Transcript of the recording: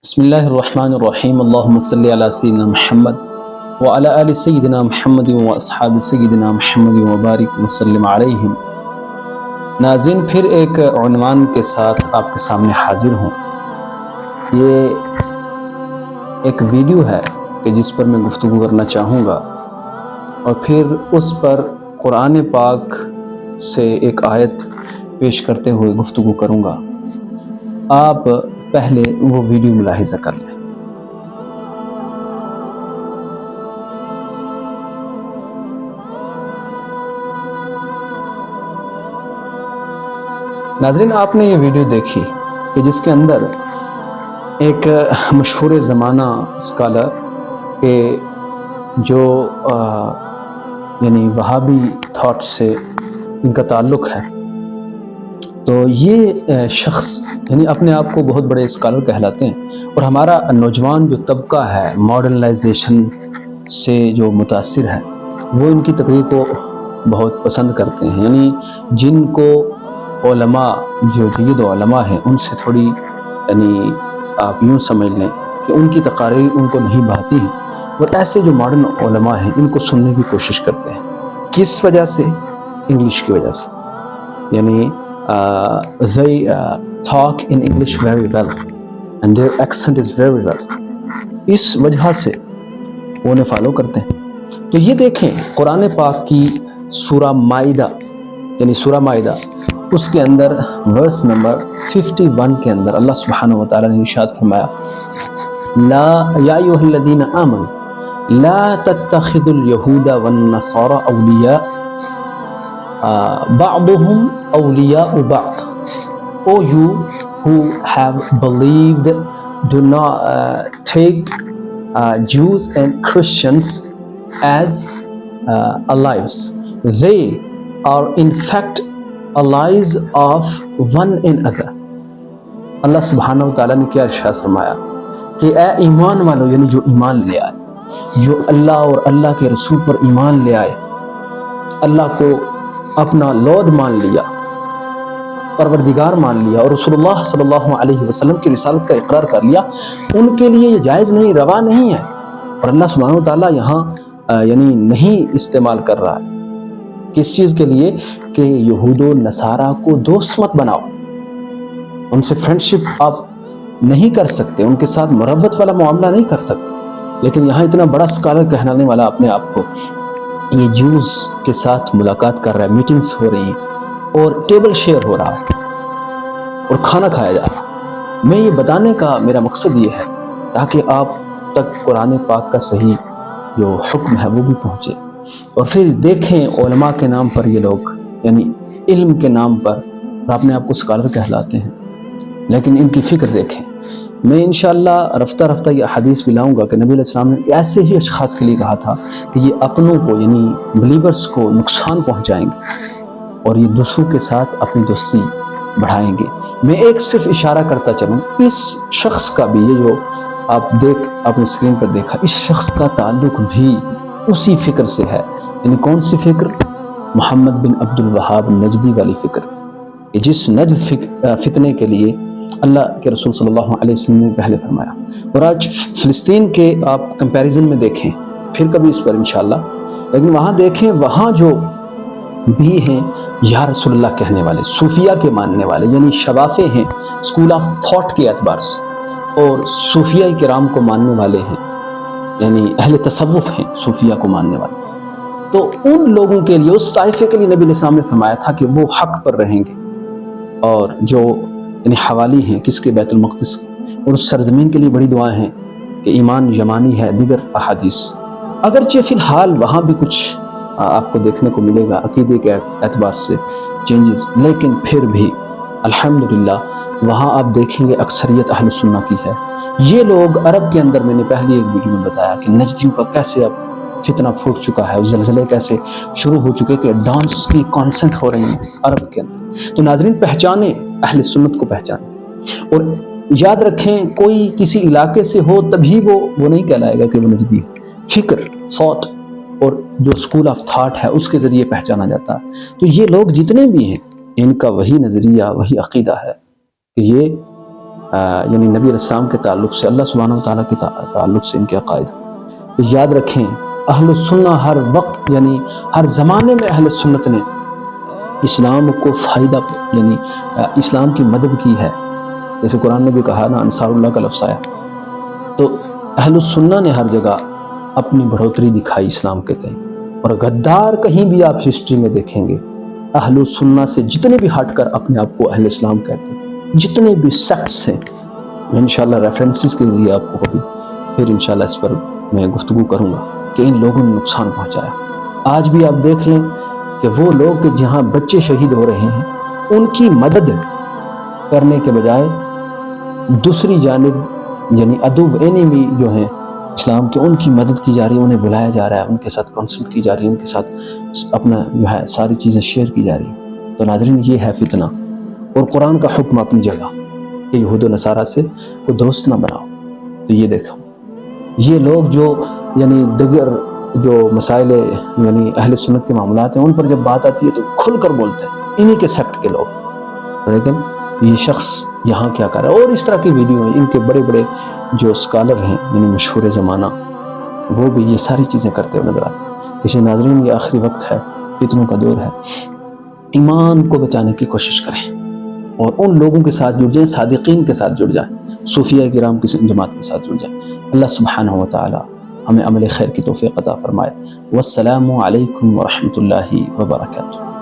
بسم اللہ الرحمن الرحیم اللہم صلی علی سیدنا محمد وعلی آل سیدنا محمد و اصحاب سیدنا محمد وبارک وسلم علیہم۔ ناظرین، پھر ایک عنوان کے ساتھ آپ کے سامنے حاضر ہوں۔ یہ ایک ویڈیو ہے کہ جس پر میں گفتگو کرنا چاہوں گا، اور پھر اس پر قرآن پاک سے ایک آیت پیش کرتے ہوئے گفتگو کروں گا۔ آپ پہلے وہ ویڈیو ملاحظہ کر لیں۔ ناظرین، آپ نے یہ ویڈیو دیکھی کہ جس کے اندر ایک مشہور زمانہ اسکالر کے جو یعنی وہابی تھاٹ سے ان کا تعلق ہے، تو یہ شخص یعنی اپنے آپ کو بہت بڑے اسکالر کہلاتے ہیں، اور ہمارا نوجوان جو طبقہ ہے ماڈرنائزیشن سے جو متاثر ہے، وہ ان کی تقریر کو بہت پسند کرتے ہیں۔ یعنی جن کو علماء جو جید علماء ہیں ان سے تھوڑی یعنی آپ یوں سمجھ لیں کہ ان کی تقاریر ان کو نہیں بھاتی ہیں، اور ایسے جو ماڈرن علماء ہیں ان کو سننے کی کوشش کرتے ہیں۔ کس وجہ سے؟ انگلش کی وجہ سے۔ یعنی they talk in English very well and their accent is very well، اس وجہ سے وہ انہیں فالو کرتے ہیں۔ تو یہ دیکھیں قرآن پاک کی سورہ مائدہ، یعنی سورہ مائدہ، اس کے اندر ورس نمبر 51 کے اندر اللہ سبحانہ وتعالی نے ارشاد فرمایا، لا یا ایھا الذین آمنوا لا تتخذوا اليہود والنصارى اولیاء بعضهم اولیاء بعض۔ O you who have believed, do not take Jews and Christians as allies. They are in fact allies of one another۔ اللہ سبحانہ وتعالیٰ نے کیا ارشاد فرمایا کہ اے ایمان والو، یعنی جو ایمان لے آئے، جو اللہ اور اللہ کے رسول پر ایمان لے آئے، اللہ کو اپنا لارڈ مان لیا، پروردگار مان لیا، اور رسول اللہ صلی اللہ علیہ وسلم کی رسالت کا اقرار کر لیا، ان کے لیے یہ جائز نہیں، روا نہیں ہے۔ اور اللہ سبحانہ وتعالیٰ یہاں یعنی نہیں استعمال کر رہا ہے کس چیز کے لیے کہ یہود و نصارہ کو دوست مت بناؤ، ان سے فرینڈشپ آپ نہیں کر سکتے، ان کے ساتھ مروت والا معاملہ نہیں کر سکتے۔ لیکن یہاں اتنا بڑا اسکالر کہلانے والا اپنے آپ کو یہ جوز کے ساتھ ملاقات کر رہا ہے، میٹنگز ہو رہی ہیں اور ٹیبل شیئر ہو رہا ہے اور کھانا کھایا جا رہا ہے۔ میں یہ بتانے کا میرا مقصد یہ ہے تاکہ آپ تک قرآن پاک کا صحیح جو حکم ہے وہ بھی پہنچے۔ اور پھر دیکھیں علماء کے نام پر یہ لوگ یعنی علم کے نام پر اپنے آپ کو اسکالر کہلاتے ہیں، لیکن ان کی فکر دیکھیں۔ میں انشاءاللہ رفتہ رفتہ یہ حدیث بھی لاؤں گا کہ نبی علیہ السلام نے ایسے ہی اشخاص کے لیے کہا تھا کہ یہ اپنوں کو یعنی بلیورز کو نقصان پہنچائیں گے اور یہ دوسروں کے ساتھ اپنی دوستی بڑھائیں گے۔ میں ایک صرف اشارہ کرتا چلوں، اس شخص کا بھی یہ جو آپ اپنے اسکرین پر دیکھا، اس شخص کا تعلق بھی اسی فکر سے ہے۔ یعنی کون سی فکر؟ محمد بن عبد الوہاب نجدی والی فکر، جس نجد فتنے کے لیے اللہ کے رسول صلی اللہ علیہ وسلم نے پہلے فرمایا۔ اور آج فلسطین کے آپ کمپیریزن میں دیکھیں، پھر کبھی اس پر انشاءاللہ، لیکن وہاں دیکھیں وہاں جو بھی ہیں یا رسول اللہ کہنے والے، صوفیہ کے ماننے والے، یعنی شوافے ہیں اسکول آف تھاٹ کے اعتبار سے، اور صوفیہ کرام کو ماننے والے ہیں، یعنی اہل تصوف ہیں صوفیہ کو ماننے والے۔ تو ان لوگوں کے لیے، اس طائفے کے لیے نبی علیہ السلام نے فرمایا تھا کہ وہ حق پر رہیں گے، اور جو یعنی حوالی ہیں کس کے؟ بیت المقدس، اور اس سرزمین کے لیے بڑی دعائیں ہیں کہ ایمان یمانی ہے، دیگر احادیث۔ اگرچہ فی الحال وہاں بھی کچھ آپ کو دیکھنے کو ملے گا عقیدے کے اعتبار سے چینجز، لیکن پھر بھی الحمدللہ وہاں آپ دیکھیں گے اکثریت اہل سنہ کی ہے۔ یہ لوگ عرب کے اندر، میں نے پہلی ایک ویڈیو میں بتایا کہ نجدیوں کا کیسے اب فتنہ پھوٹ چکا ہے، زلزلے کیسے شروع ہو چکے کہ ڈانس کی کانسنٹ ہو رہی ہیں عرب کے اندر۔ تو ناظرین، پہچانیں اہل سنت کو، پہچانیں، اور یاد رکھیں کوئی کسی علاقے سے ہو تبھی وہ نہیں کہلائے گا کہ وہ نجدی ہے۔ فکر، تھاٹ اور جو اسکول آف تھاٹ ہے اس کے ذریعے پہچانا جاتا ہے۔ تو یہ لوگ جتنے بھی ہیں ان کا وہی نظریہ، وہی عقیدہ ہے کہ یہ یعنی نبی علیہ السلام کے تعلق سے، اللہ سبحانہ وتعالیٰ کے تعلق سے ان کے عقائد. تو یاد رکھیں اہل السنہ ہر وقت یعنی ہر زمانے میں اہل سنت نے اسلام کو فائدہ یعنی اسلام کی مدد کی ہے. جیسے قرآن نے بھی کہا نا انصار اللہ کا لفظ آیا. تو اہل السنہ نے ہر جگہ اپنی بڑھوتری دکھائی اسلام کے تئیں. اور غدار کہیں بھی آپ ہسٹری میں دیکھیں گے اہل السنہ سے جتنے بھی ہٹ کر اپنے آپ کو اہل اسلام کہتے ہیں، جتنے بھی سیکٹس ہیں، میں انشاءاللہ ریفرنسز کے لیے آپ کو کبھی پھر انشاءاللہ اس پر میں گفتگو کروں گا کہ ان لوگوں نے نقصان پہنچایا. آج بھی آپ دیکھ لیں کہ وہ لوگ کہ جہاں بچے شہید ہو رہے ہیں ان کی مدد کرنے کے بجائے دوسری جانب یعنی عدو انیمی جو ہیں اسلام کے، ان کی مدد کی جا رہی ہے، انہیں بلایا جا رہا ہے، ان کے ساتھ کنسلٹ کی جا رہی ہے، ان کے ساتھ اپنا جو ہے ساری چیزیں شیئر کی جا رہی ہیں. تو ناظرین یہ ہے فتنہ. اور قرآن کا حکم اپنی جگہ کہ یہود و نصارہ سے کو دوست نہ بناؤ. تو یہ دیکھو یہ لوگ جو یعنی دیگر جو مسائل یعنی اہل سنت کے معاملات ہیں ان پر جب بات آتی ہے تو کھل کر بولتے ہیں انہی کے سیکٹ کے لوگ. لیکن یہ شخص یہاں کیا کر رہا ہے؟ اور اس طرح کی ویڈیو ہیں ان کے بڑے بڑے جو اسکالر ہیں یعنی مشہور زمانہ، وہ بھی یہ ساری چیزیں کرتے ہوئے نظر آتے ہیں. اس لیے ناظرین یہ آخری وقت ہے، فتنوں کا دور ہے. ایمان کو بچانے کی کوشش کریں اور ان لوگوں کے ساتھ جڑ جائیں، صادقین کے ساتھ جڑ جائیں، صوفیہ کرام کی جماعت کے ساتھ جڑ جائیں. اللہ سبحانہ و تعالی ہمیں عمل خیر کی توفیق عطا فرمائے. والسلام علیکم ورحمۃ اللہ وبرکاتہ.